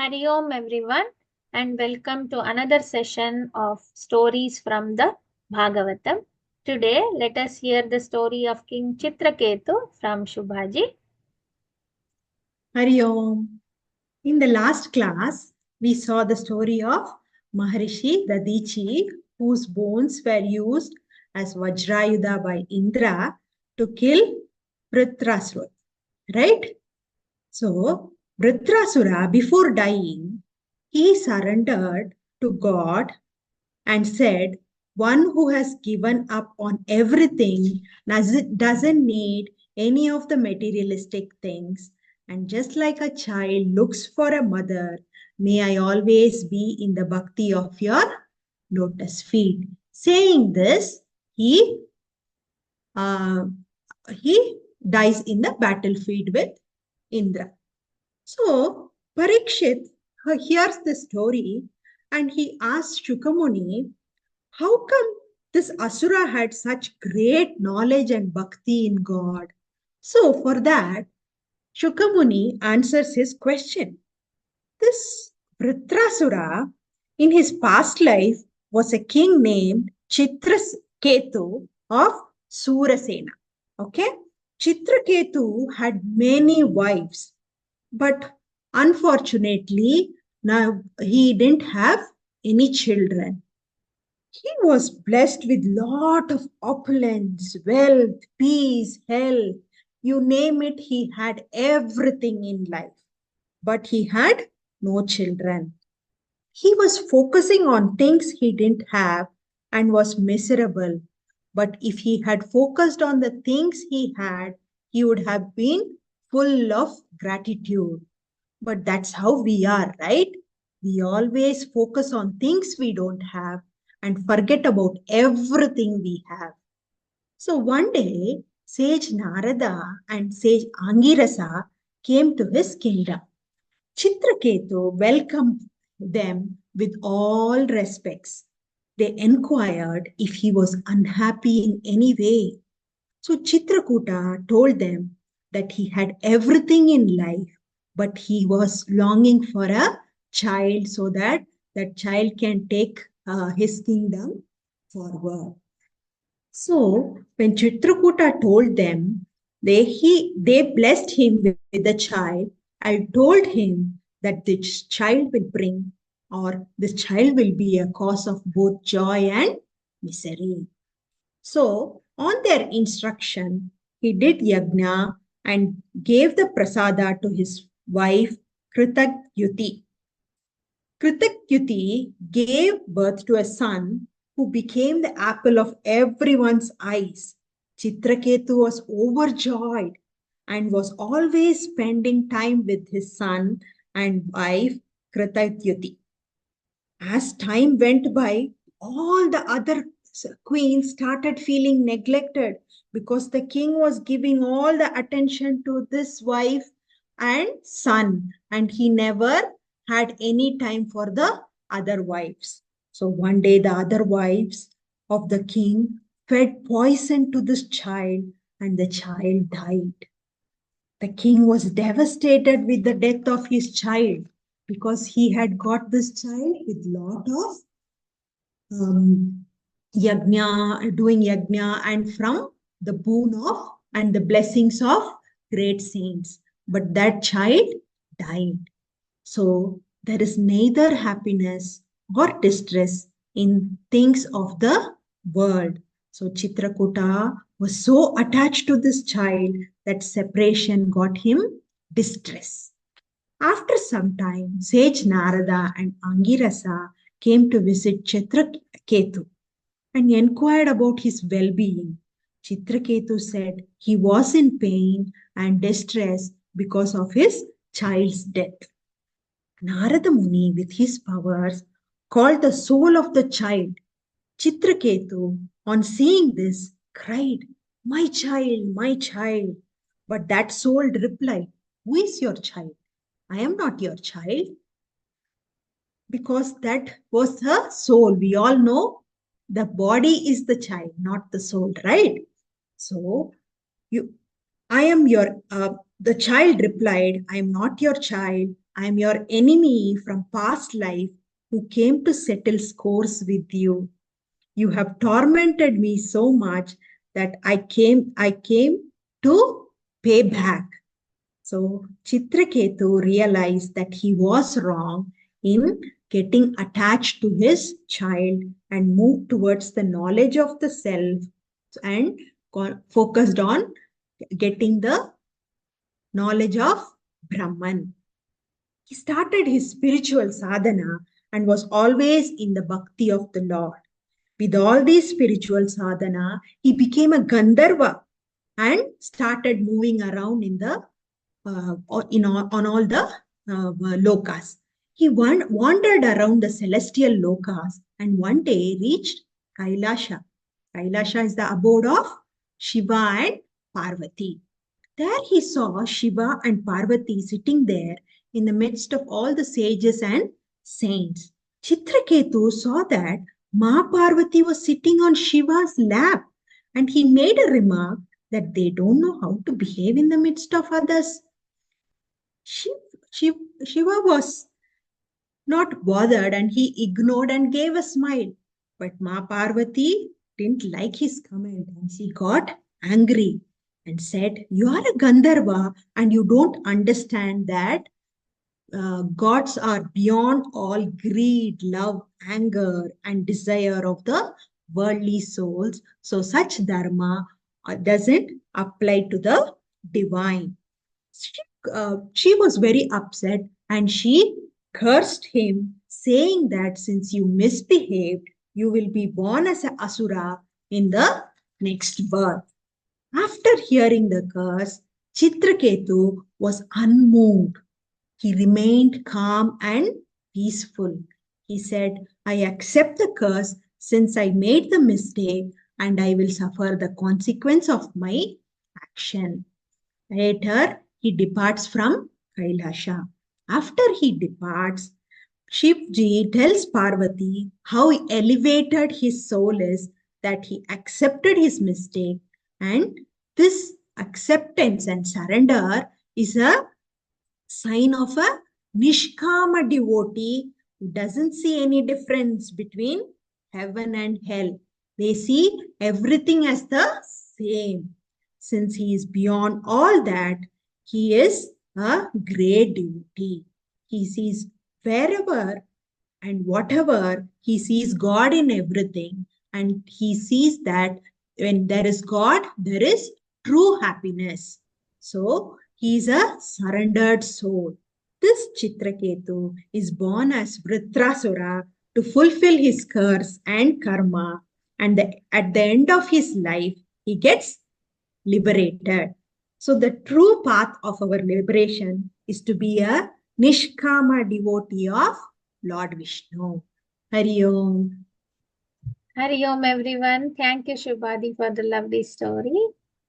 Hari Om everyone, and welcome to another session of stories from the Bhagavatam. Today let us hear the story of King Chitraketu from Shubhaji. Hari Om. In the last class, we saw the story of Maharishi Dadichi, whose bones were used as Vajrayuda by Indra to kill Vritrasura. Right? So, Vritrasura, before dying, he surrendered to God and said, one who has given up on everything doesn't need any of the materialistic things. And just like a child looks for a mother, may I always be in the bhakti of your lotus feet. Saying this, uh, he dies in the battlefield with Indra. So Parikshit hears the story and he asks Shukamuni, how come this Asura had such great knowledge and bhakti in God? So for that, Shukamuni answers his question. This Vritrasura, in his past life, was a king named Chitraketu of Surasena. Okay? Chitraketu had many wives, but unfortunately, now he didn't have any children. He was blessed with lot of opulence, wealth, peace, health. You name it, he had everything in life. But he had no children. He was focusing on things he didn't have and was miserable. But if he had focused on the things he had, he would have been full of gratitude. But that's how we are, right? We always focus on things we don't have and forget about everything we have. So one day, sage Narada and sage Angirasa came to his kingdom. Chitraketu welcomed them with all respects. They inquired if he was unhappy in any way. So Chitrakuta told them that he had everything in life, but he was longing for a child so that that child can take his kingdom forward. So when Chitrakuta told them, they blessed him with a child and told him that this child will bring or this child will be a cause of both joy and misery. So on their instruction, he did yajna and gave the prasada to his wife Kritakyuti. Kritakyuti gave birth to a son who became the apple of everyone's eyes. Chitraketu was overjoyed and was always spending time with his son and wife Kritakyuti. As time went by, all the other queens started feeling neglected because the king was giving all the attention to this wife and son, and he never had any time for the other wives. So one day, the other wives of the king fed poison to this child, and the child died. The king was devastated with the death of his child because he had got this child with lot of doing yajna and from the boon of and the blessings of great saints. But that child died. So there is neither happiness or distress in things of the world. So Chitrakuta was so attached to this child that separation got him distress. After some time, sage Narada and Angirasa came to visit Chitraketu and inquired about his well-being. Chitraketu said he was in pain and distress because of his child's death. Narada Muni, with his powers, called the soul of the child. Chitraketu, on seeing this, cried, my child, my child. But that soul replied, who is your child? I am not your child. Because that was the soul. We all know the body is the child, not the soul, right? So, I am your, the child replied, I am not your child. I am your enemy from past life who came to settle scores with you. You have tormented me so much that I came to pay back. So Chitraketu realized that he was wrong in getting attached to his child and moved towards the knowledge of the self and focused on getting the knowledge of Brahman. He started his spiritual sadhana and was always in the bhakti of the Lord. With all these spiritual sadhana, he became a Gandharva and started moving around in the on all the lokas. He wandered around the celestial lokas and one day reached Kailasha. Kailasha is the abode of Shiva and Parvati. There he saw Shiva and Parvati sitting there in the midst of all the sages and saints. Chitraketu saw that Ma Parvati was sitting on Shiva's lap and he made a remark that they don't know how to behave in the midst of others. Shiva was not bothered and he ignored and gave a smile. But Ma Parvati didn't like his comment and she got angry and said, "You are a Gandharva and you don't understand that gods are beyond all greed, love, anger, and desire of the worldly souls. So such dharma doesn't apply to the divine." She was very upset and she cursed him, saying that since you misbehaved, you will be born as an asura in the next birth. After hearing the curse, Chitraketu was unmoved. He remained calm and peaceful. He said, "I accept the curse since I made the mistake and I will suffer the consequence of my action." Later, he departs from Kailasha. After he departs, Shivji tells Parvati how elevated his soul is, that he accepted his mistake, and this acceptance and surrender is a sign of a Nishkama devotee who doesn't see any difference between heaven and hell. They see everything as the same. Since he is beyond all that, he is a great devotee. He sees wherever and whatever, he sees God in everything. And he sees that when there is God, there is true happiness. So he is a surrendered soul. This Chitraketu is born as Vritrasura to fulfill his curse and karma. And at the end of his life, he gets liberated. So the true path of our liberation is to be a Nishkama devotee of Lord Vishnu. Hari Om. Hari Om, everyone. Thank you, Shubhadi, for the lovely story.